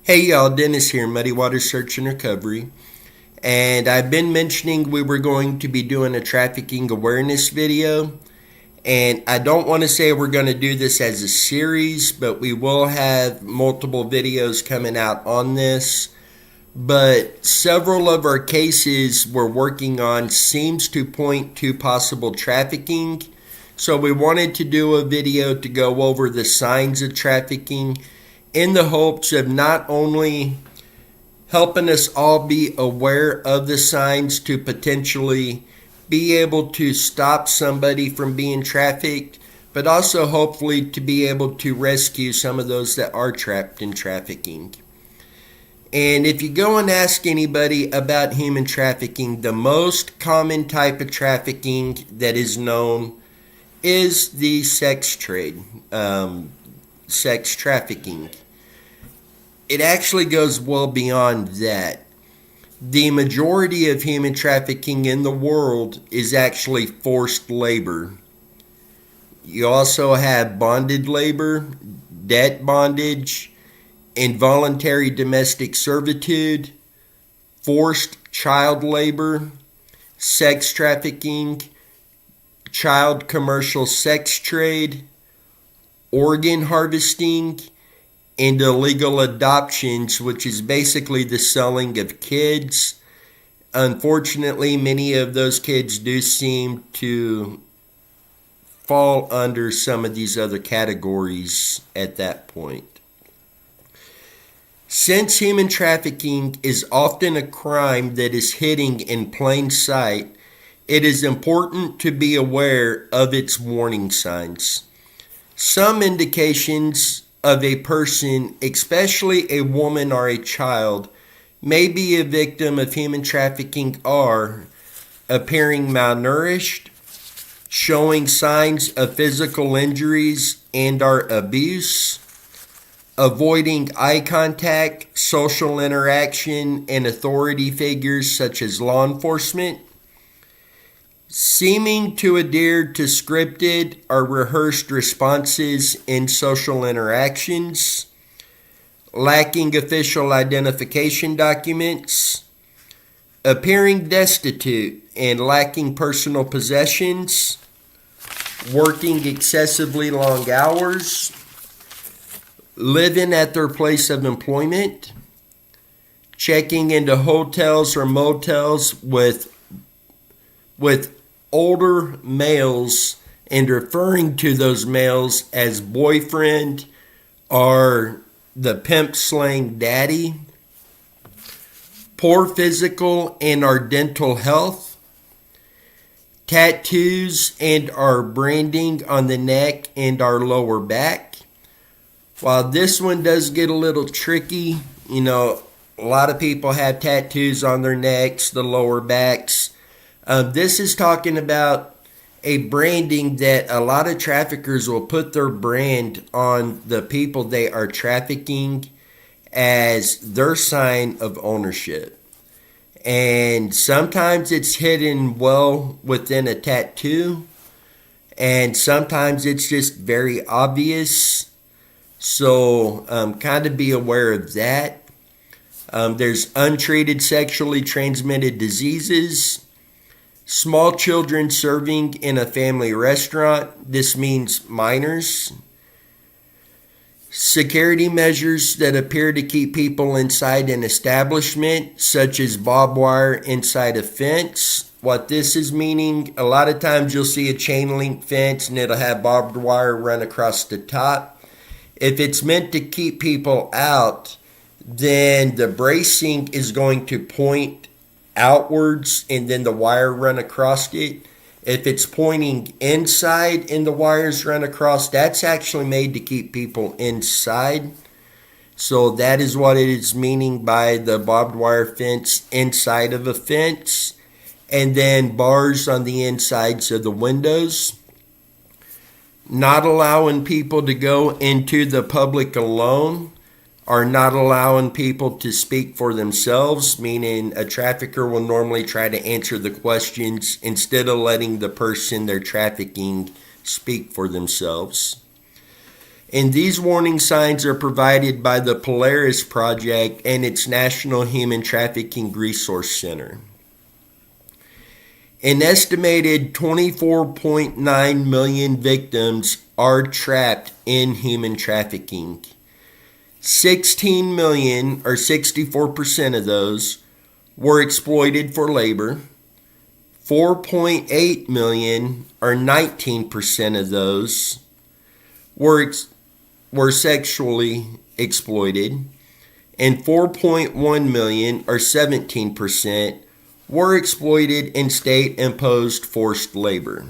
Hey y'all, Dennis here, Muddy Water Search and Recovery. And I've been mentioning we were going to be doing a trafficking awareness video. And I don't want to say we're going to do this as a series, but we will have multiple videos coming out on this. But several of our cases we're working on seems to point to possible trafficking. So we wanted to do a video to go over the signs of trafficking in the hopes of not only helping us all be aware of the signs to potentially be able to stop somebody from being trafficked, but also hopefully to be able to rescue some of those that are trapped in trafficking. And if you go and ask anybody about human trafficking, the most common type of trafficking that is known is the sex trade, sex trafficking. It actually goes well beyond that. The majority of human trafficking in the world is actually forced labor. You also have bonded labor, debt bondage, involuntary domestic servitude, forced child labor, sex trafficking, child commercial sex trade, organ harvesting, and illegal adoptions, which is basically the selling of kids. Unfortunately, many of those kids do seem to fall under some of these other categories at that point. Since human trafficking is often a crime that is hidden in plain sight, it is important to be aware of its warning signs. Some indications of a person, especially a woman or a child, may be a victim of human trafficking are appearing malnourished, showing signs of physical injuries and or abuse, avoiding eye contact, social interaction, and authority figures such as law enforcement, seeming to adhere to scripted or rehearsed responses in social interactions, lacking official identification documents, appearing destitute and lacking personal possessions, working excessively long hours, living at their place of employment, checking into hotels or motels with older males and referring to those males as boyfriend or the pimp slang daddy, poor physical and or dental health, tattoos and or branding on the neck and our lower back. While this one does get a little tricky, a lot of people have tattoos on their necks, the lower backs. This is talking about a branding that a lot of traffickers will put their brand on the people they are trafficking as their sign of ownership. And sometimes it's hidden well within a tattoo, and sometimes it's just very obvious. So kind of be aware of that. There's untreated sexually transmitted diseases. Small children serving in a family restaurant. This means minors. Security measures that appear to keep people inside an establishment, such as barbed wire inside a fence. What this is meaning, a lot of times you'll see a chain link fence and it'll have barbed wire run across the top. If it's meant to keep people out, then the bracing is going to point outwards and then the wire run across it. If it's pointing inside and the wires run across, that's actually made to keep people inside. So that is what it is meaning by the barbed wire fence inside of a fence, and then bars on the insides of the windows. Not allowing people to go into the public alone, are not allowing people to speak for themselves, meaning a trafficker will normally try to answer the questions instead of letting the person they're trafficking speak for themselves. And these warning signs are provided by the Polaris Project and its National Human Trafficking Resource Center. An estimated 24.9 million victims are trapped in human trafficking. 16 million, or 64% of those, were exploited for labor. 4.8 million, or 19% of those, were sexually exploited, and 4.1 million, or 17%, were exploited in state-imposed forced labor.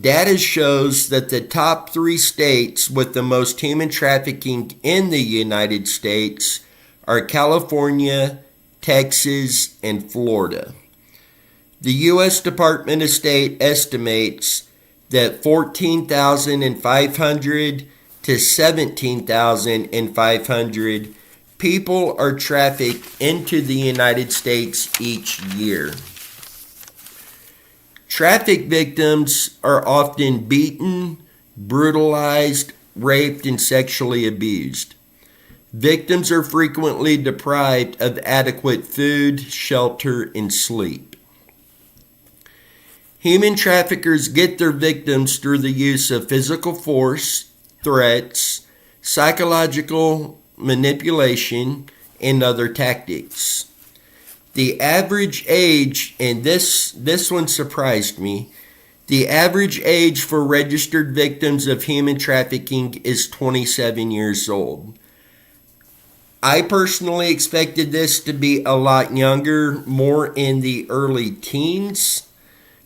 Data shows that the top 3 states with the most human trafficking in the United States are California, Texas, and Florida. The U.S. Department of State estimates that 14,500 to 17,500 people are trafficked into the United States each year. Traffic victims are often beaten, brutalized, raped, and sexually abused. Victims are frequently deprived of adequate food, shelter, and sleep. Human traffickers get their victims through the use of physical force, threats, psychological manipulation, and other tactics. The average age, and this one surprised me, the average age for registered victims of human trafficking is 27 years old. I personally expected this to be a lot younger, more in the early teens.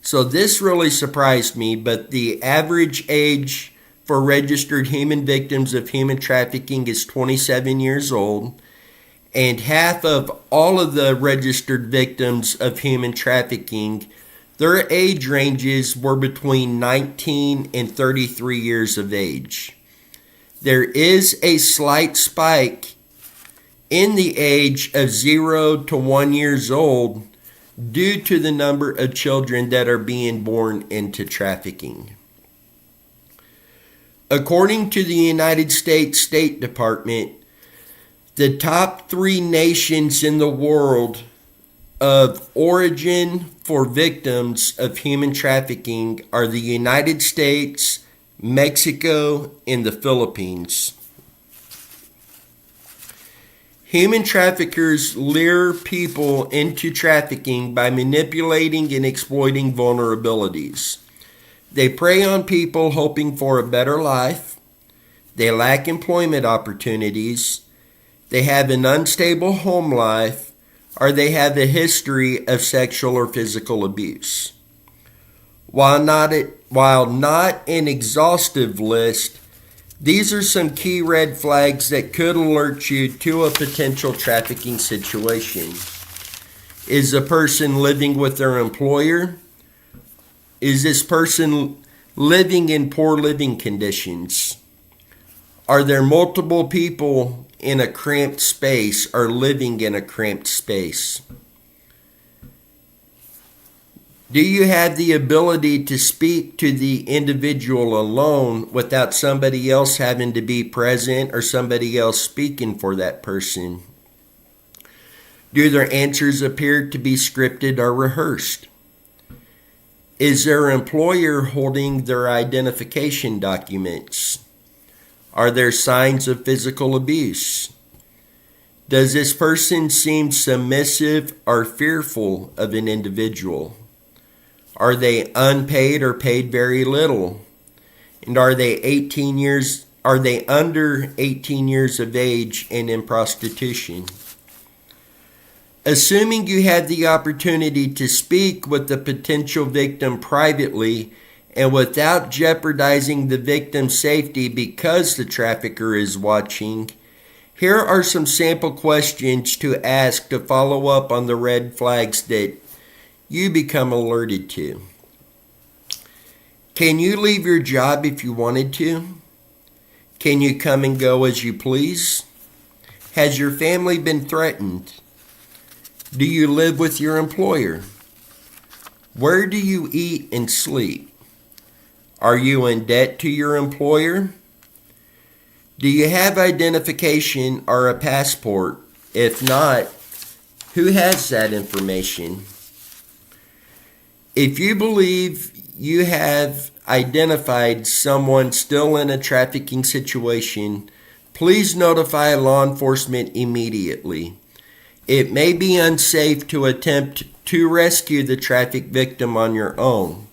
So this really surprised me, but the average age for registered human victims of human trafficking is 27 years old, and half of all of the registered victims of human trafficking, their age ranges were between 19 and 33 years of age. There is a slight spike in the age of 0 to 1 years old due to the number of children that are being born into trafficking. According to the United States State Department, the top 3 nations in the world of origin for victims of human trafficking are the United States, Mexico, and the Philippines. Human traffickers lure people into trafficking by manipulating and exploiting vulnerabilities. They prey on people hoping for a better life. They lack employment opportunities. They have an unstable home life, or they have a history of sexual or physical abuse. While not an exhaustive list, these are some key red flags that could alert you to a potential trafficking situation. Is the person living with their employer? Is this person living in poor living conditions? Are there multiple people in a cramped space or living in a cramped space? Do you have the ability to speak to the individual alone without somebody else having to be present or somebody else speaking for that person? Do their answers appear to be scripted or rehearsed? Is their employer holding their identification documents? Are there signs of physical abuse? Does this person seem submissive or fearful of an individual? Are they unpaid or paid very little? And are they under 18 years of age and in prostitution? Assuming you have the opportunity to speak with the potential victim privately and without jeopardizing the victim's safety because the trafficker is watching, here are some sample questions to ask to follow up on the red flags that you become alerted to. Can you leave your job if you wanted to? Can you come and go as you please? Has your family been threatened? Do you live with your employer? Where do you eat and sleep? Are you in debt to your employer? Do you have identification or a passport? If not, who has that information? If you believe you have identified someone still in a trafficking situation, please notify law enforcement immediately. It may be unsafe to attempt to rescue the traffic victim on your own.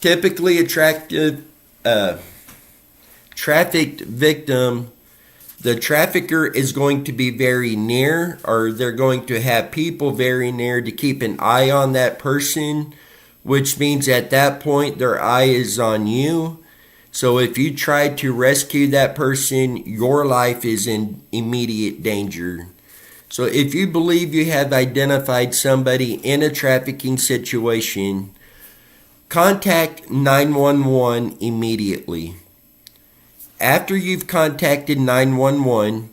Typically, a trafficked victim, the trafficker is going to be very near, or they're going to have people very near to keep an eye on that person, which means at that point their eye is on you. So if you try to rescue that person, your life is in immediate danger. So if you believe you have identified somebody in a trafficking situation, contact 911 immediately. After you've contacted 911,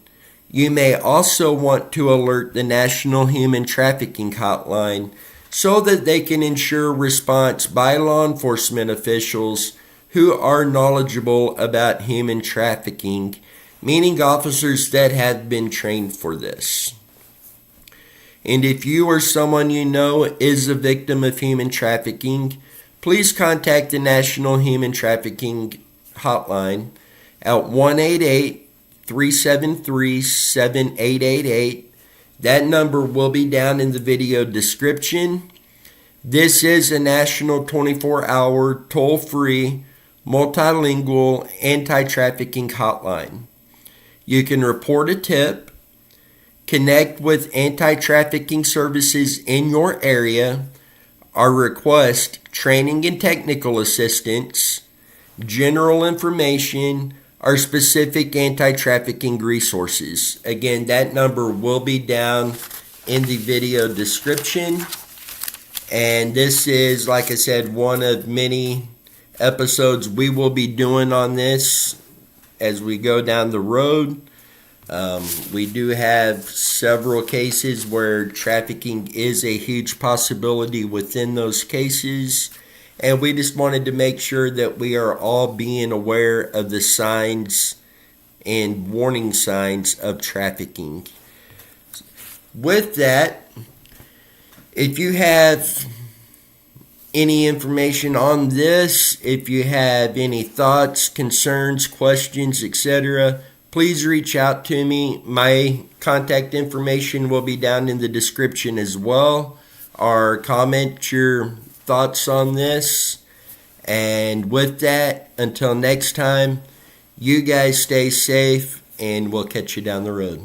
you may also want to alert the National Human Trafficking Hotline so that they can ensure response by law enforcement officials who are knowledgeable about human trafficking, meaning officers that have been trained for this. And if you or someone you know is a victim of human trafficking, please contact the National Human Trafficking Hotline at 1-888-373-7888. That number will be down in the video description. This is a national 24-hour, toll-free, multilingual anti-trafficking hotline. You can report a tip, connect with anti-trafficking services in your area, or request training and technical assistance, general information, or specific anti-trafficking resources. Again, that number will be down in the video description. And this is, like I said, one of many episodes we will be doing on this as we go down the road. We do have several cases where trafficking is a huge possibility within those cases, and we just wanted to make sure that we are all being aware of the signs and warning signs of trafficking. With that, if you have any information on this, if you have any thoughts, concerns, questions, etc., please reach out to me. My contact information will be down in the description as well. Or comment your thoughts on this. And with that, until next time, you guys stay safe, and we'll catch you down the road.